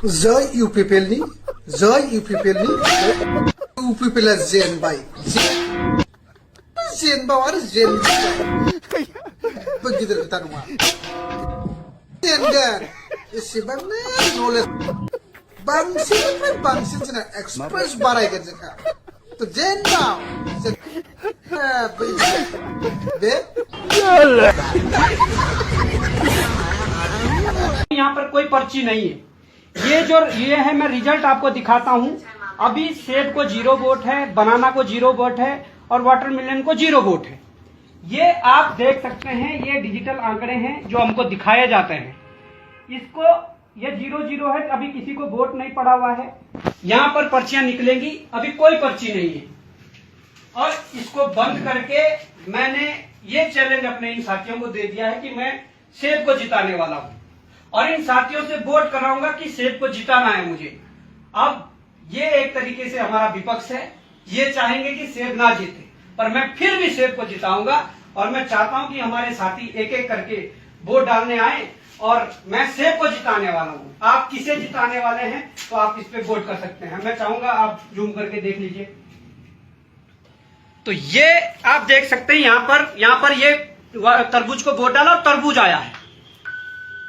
Zai UPPLni, Zai UPPLni, UPPL Zenbai. Zenba var Zenba. Begitu kita rumah. Zengar. Sebenarnya knowledge. Bangsin cina express barai kan jeka. तो Zenba. Be. यहाँ पर कोई पर्ची नहीं है। ये है, मैं रिजल्ट आपको दिखाता हूँ। अभी सेब को 0 वोट है, बनाना को 0 वोट है और वाटरमेलन को 0 वोट है। ये आप देख सकते हैं, ये डिजिटल आंकड़े हैं जो हमको दिखाए जाते हैं। इसको ये 0-0 है, अभी किसी को वोट नहीं पड़ा हुआ है। यहाँ पर पर्चियां निकलेंगी, अभी कोई पर्ची नहीं है। और इसको बंद करके मैंने ये चैलेंज अपने इन साथियों को दे दिया है कि मैं सेब को जिताने वाला हूँ और इन साथियों से वोट कराऊंगा कि सेब को जिताना है मुझे। अब ये एक तरीके से हमारा विपक्ष है, ये चाहेंगे कि सेब ना जीते, पर मैं फिर भी सेब को जिताऊंगा। और मैं चाहता हूं कि हमारे साथी एक एक करके वोट डालने आए और मैं सेब को जिताने वाला हूं। आप किसे जिताने वाले हैं तो आप इस पे वोट कर सकते हैं। मैं चाहूंगा आप जूम करके देख लीजिए। तो ये आप देख सकते हैं, यहाँ पर ये तरबूज को वोट डाला और तरबूज आया है।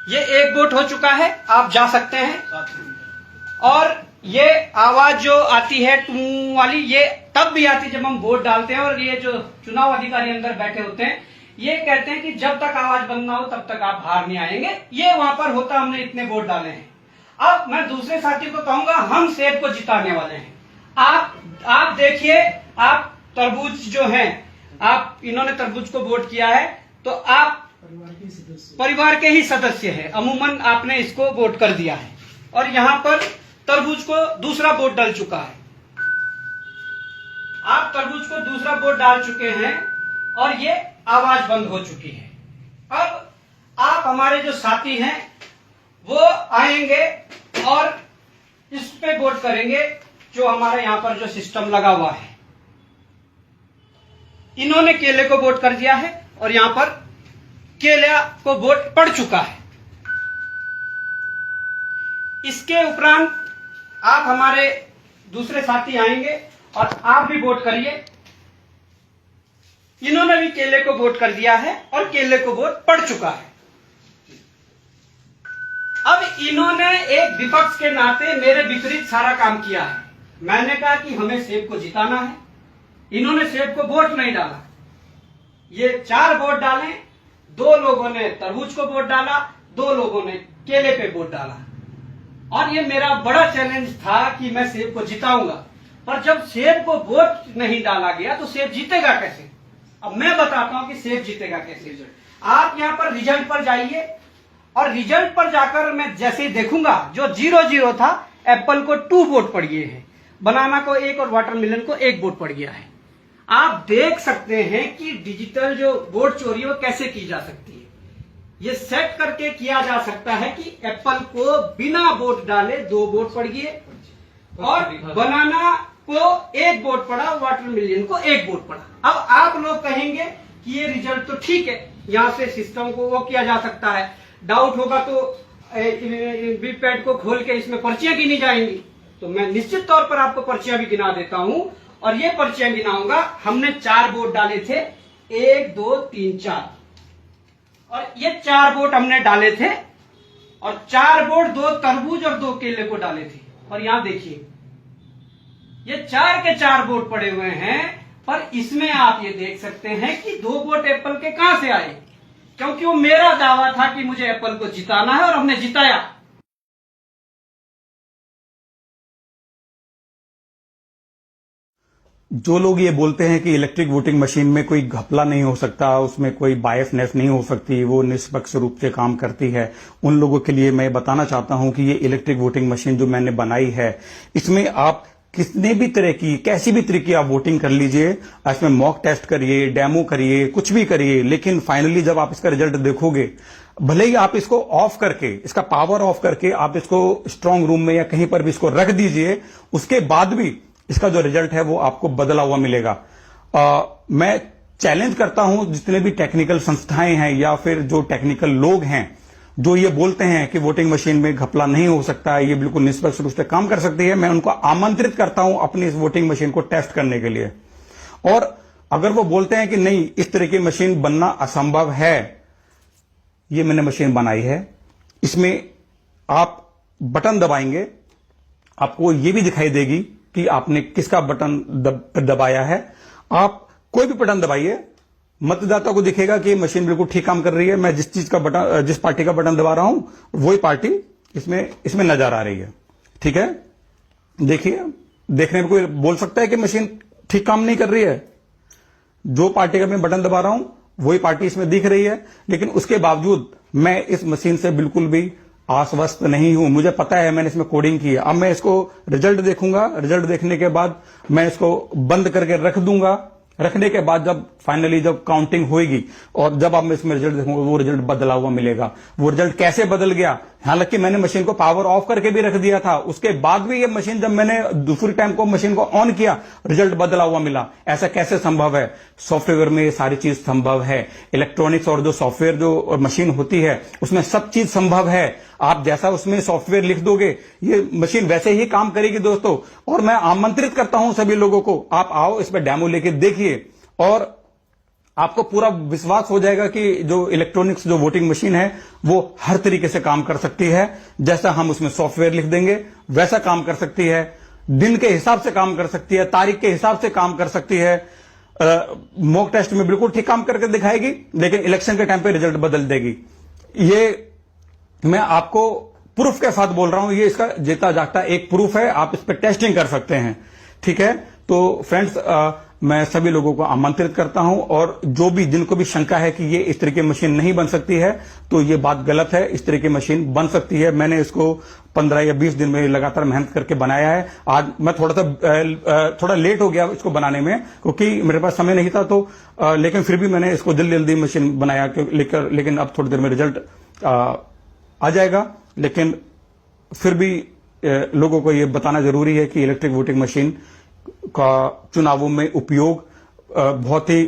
ये 1 वोट हो चुका है, आप जा सकते हैं। और ये आवाज जो आती है टू वाली, ये तब भी आती है जब हम वोट डालते हैं और ये जो चुनाव अधिकारी अंदर बैठे होते हैं ये कहते हैं कि जब तक आवाज बंद ना हो तब तक आप बाहर नहीं आएंगे। ये वहां पर होता, हमने इतने वोट डाले हैं। अब मैं दूसरे साथी को कहूंगा, हम सेब को जिताने वाले हैं। आप देखिए, आप तरबूज जो है, आप इन्होंने तरबूज को वोट किया है तो आप परिवार के ही सदस्य है, अमूमन आपने इसको वोट कर दिया है। और यहाँ पर तरबूज को दूसरा वोट डाल चुका है। आप तरबूज को दूसरा वोट डाल चुके हैं और ये आवाज बंद हो चुकी है। अब आप हमारे जो साथी हैं वो आएंगे और इस पे वोट करेंगे जो हमारे यहाँ पर जो सिस्टम लगा हुआ है। इन्होंने केले को वोट कर दिया है और यहाँ पर केला को वोट पड़ चुका है। इसके उपरांत आप हमारे दूसरे साथी आएंगे और आप भी वोट करिए। इन्होंने भी केले को वोट कर दिया है और केले को वोट पड़ चुका है। अब इन्होंने एक विपक्ष के नाते मेरे विपरीत सारा काम किया है। मैंने कहा कि हमें सेब को जिताना है, इन्होंने सेब को वोट नहीं डाला। ये 4 वोट डाले, 2 लोगों ने तरबूज को वोट डाला, 2 लोगों ने केले पे वोट डाला। और ये मेरा बड़ा चैलेंज था कि मैं सेब को जिताऊंगा, पर जब सेब को वोट नहीं डाला गया तो सेब जीतेगा कैसे? अब मैं बताता हूं कि सेब जीतेगा कैसे। आप यहां पर रिजल्ट पर जाइए और रिजल्ट पर जाकर मैं जैसे ही देखूंगा, जो 0-0 था, एप्पल को 2 वोट पड़ गए हैं, बनाना को 1 और वाटरमेलन को 1 वोट पड़ गया है। आप देख सकते हैं कि डिजिटल जो वोट चोरी है वो कैसे की जा सकती है। ये सेट करके किया जा सकता है कि एप्पल को बिना वोट डाले 2 वोट पड़ गए और बनाना को 1 वोट पड़ा, वाटरमेलन को 1 वोट पड़ा। अब आप लोग कहेंगे कि ये रिजल्ट तो ठीक है, यहां से सिस्टम को वो किया जा सकता है, डाउट होगा तो वीपैट को खोल के इसमें पर्चियां गिनी जाएंगी। तो मैं निश्चित तौर पर आपको पर्चियां भी गिना देता हूं और ये पर्चियां गिनाऊंगा। हमने 4 वोट डाले थे, 1, 2, 3, 4, और ये 4 वोट हमने डाले थे और 4 वोट 2 तरबूज और 2 केले को डाले थे। और यहां देखिए, ये 4 के 4 वोट पड़े हुए हैं, पर इसमें आप ये देख सकते हैं कि 2 वोट एप्पल के कहां से आए, क्योंकि वो मेरा दावा था कि मुझे एप्पल को जिताना है और हमने जिताया। जो लोग ये बोलते हैं कि इलेक्ट्रिक वोटिंग मशीन में कोई घपला नहीं हो सकता, उसमें कोई बायसनेस नहीं हो सकती, वो निष्पक्ष रूप से काम करती है, उन लोगों के लिए मैं बताना चाहता हूं कि ये इलेक्ट्रिक वोटिंग मशीन जो मैंने बनाई है, इसमें आप कितने भी तरह की, कैसी भी तरह की आप वोटिंग कर लीजिए, इसमें मॉक टेस्ट करिए, डेमो करिए, कुछ भी करिए, लेकिन फाइनली जब आप इसका रिजल्ट देखोगे, भले ही आप इसको ऑफ करके, इसका पावर ऑफ करके आप इसको स्ट्रांग रूम में या कहीं पर भी इसको रख दीजिए, उसके बाद भी इसका जो रिजल्ट है वो आपको बदला हुआ मिलेगा। मैं चैलेंज करता हूं जितने भी टेक्निकल संस्थाएं हैं या फिर जो टेक्निकल लोग हैं, जो ये बोलते हैं कि वोटिंग मशीन में घपला नहीं हो सकता है, ये बिल्कुल निष्पक्ष रूप से काम कर सकती है, मैं उनको आमंत्रित करता हूं अपनी इस वोटिंग मशीन को टेस्ट करने के लिए। और अगर वो बोलते हैं कि नहीं, इस तरह की मशीन बनना असंभव है, ये मैंने मशीन बनाई है, इसमें आप बटन दबाएंगे, आपको ये भी दिखाई देगी कि आपने किसका बटन दबाया है। आप कोई भी बटन दबाइए, मतदाता को दिखेगा कि मशीन बिल्कुल ठीक काम कर रही है। मैं जिस पार्टी का बटन दबा रहा हूं, वही पार्टी इसमें नजर आ रही है। ठीक है, देखिए, देखने में कोई बोल सकता है कि मशीन ठीक काम नहीं कर रही है? जो पार्टी का मैं बटन दबा रहा हूं, वही पार्टी इसमें दिख रही है, लेकिन उसके बावजूद मैं इस मशीन से बिल्कुल भी आश्वस्त नहीं हूं। मुझे पता है, मैंने इसमें कोडिंग की है। अब मैं इसको रिजल्ट देखूंगा, रिजल्ट देखने के बाद मैं इसको बंद करके रख दूंगा। रखने के बाद जब काउंटिंग होगी और जब आप मैं इसमें रिजल्ट देखूंगा, वो रिजल्ट बदला हुआ मिलेगा। वो रिजल्ट कैसे बदल गया? हालांकि मैंने मशीन को पावर ऑफ करके भी रख दिया था, उसके बाद भी ये मशीन, जब मैंने दूसरी टाइम को मशीन को ऑन किया, रिजल्ट बदला हुआ मिला। ऐसा कैसे संभव है? सॉफ्टवेयर में ये सारी चीज संभव है। इलेक्ट्रॉनिक्स और जो सॉफ्टवेयर जो मशीन होती है, उसमें सब चीज संभव है। आप जैसा उसमें सॉफ्टवेयर लिख दोगे, ये मशीन वैसे ही काम करेगी दोस्तों। और मैं आमंत्रित करता हूं सभी लोगों को, आप आओ, इस पर डेमो लेके देखिए और आपको पूरा विश्वास हो जाएगा कि जो इलेक्ट्रॉनिक्स जो वोटिंग मशीन है, वो हर तरीके से काम कर सकती है। जैसा हम उसमें सॉफ्टवेयर लिख देंगे, वैसा काम कर सकती है। दिन के हिसाब से काम कर सकती है, तारीख के हिसाब से काम कर सकती है। मॉक टेस्ट में बिल्कुल ठीक काम करके दिखाएगी, लेकिन इलेक्शन के टाइम पे रिजल्ट बदल देगी। ये मैं आपको प्रूफ के साथ बोल रहा हूं, ये इसका जीता जागता एक प्रूफ है। आप इस पर टेस्टिंग कर सकते हैं। ठीक है, तो फ्रेंड्स, मैं सभी लोगों को आमंत्रित करता हूं, और जो भी जिनको भी शंका है कि ये इस तरह की मशीन नहीं बन सकती है, तो ये बात गलत है। इस तरह की मशीन बन सकती है। मैंने इसको 15 या 20 दिन में लगातार मेहनत करके बनाया है। आज मैं थोड़ा लेट हो गया इसको बनाने में, क्योंकि मेरे पास समय नहीं था, तो लेकिन फिर भी मैंने इसको जल्दी जल्दी मशीन बनाया लेकिन अब थोड़ी देर में रिजल्ट आ जाएगा। लेकिन फिर भी लोगों को यह बताना जरूरी है कि इलेक्ट्रिक वोटिंग मशीन का चुनावों में उपयोग बहुत ही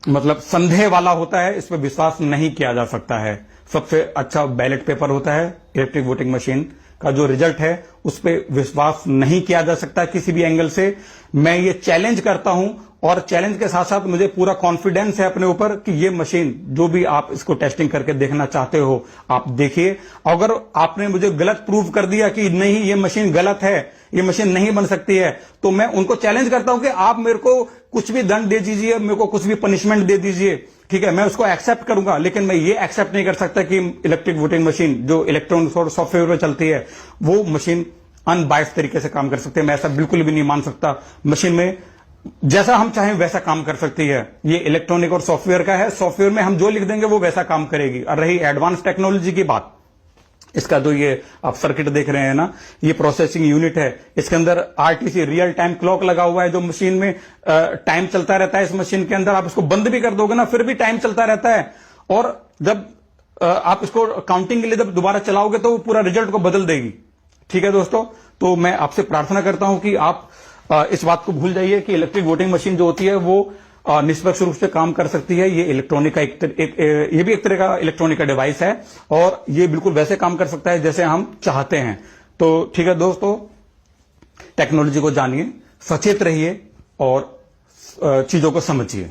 संदेह वाला होता है। इस पर विश्वास नहीं किया जा सकता है। सबसे अच्छा बैलेट पेपर होता है। इलेक्ट्रिक वोटिंग मशीन का जो रिजल्ट है, उस पर विश्वास नहीं किया जा सकता किसी भी एंगल से। मैं ये चैलेंज करता हूं, और चैलेंज के साथ साथ मुझे पूरा कॉन्फिडेंस है अपने ऊपर कि ये मशीन, जो भी आप इसको टेस्टिंग करके देखना चाहते हो, आप देखिए। अगर आपने मुझे गलत प्रूव कर दिया कि नहीं, ये मशीन गलत है, ये मशीन नहीं बन सकती है, तो मैं उनको चैलेंज करता हूं कि आप मेरे को कुछ भी दंड दे दीजिए, मेरे को कुछ भी पनिशमेंट दे दीजिए। ठीक है, मैं उसको एक्सेप्ट करूंगा, लेकिन मैं ये एक्सेप्ट नहीं कर सकता कि इलेक्ट्रिक वोटिंग मशीन जो इलेक्ट्रॉनिक्स और सॉफ्टवेयर पर चलती है, वो मशीन अनबायस्ड तरीके से काम कर सकती है। मैं ऐसा बिल्कुल भी नहीं मान सकता। मशीन में जैसा हम चाहें वैसा काम कर सकती है। ये इलेक्ट्रॉनिक और सॉफ्टवेयर का है। सॉफ्टवेयर में हम जो लिख देंगे वो वैसा काम करेगी। और रही एडवांस टेक्नोलॉजी की बात, इसका जो ये आप सर्किट देख रहे हैं ना, ये प्रोसेसिंग यूनिट है। इसके अंदर आरटीसी रियल टाइम क्लॉक लगा हुआ है, जो मशीन में टाइम चलता रहता है। इस मशीन के अंदर आप इसको बंद भी कर दोगे ना, फिर भी टाइम चलता रहता है। और जब आप इसको काउंटिंग के लिए जब दोबारा चलाओगे, तो वो पूरा रिजल्ट को बदल देगी। ठीक है दोस्तों, तो मैं आपसे प्रार्थना करता हूं कि आप इस बात को भूल जाइए कि इलेक्ट्रिक वोटिंग मशीन जो होती है, वो निष्पक्ष रूप से काम कर सकती है। ये इलेक्ट्रॉनिक का ये भी एक तरह का इलेक्ट्रॉनिक का डिवाइस है, और ये बिल्कुल वैसे काम कर सकता है जैसे हम चाहते हैं। तो ठीक है दोस्तों, टेक्नोलॉजी को जानिए, सचेत रहिए और चीजों को समझिए।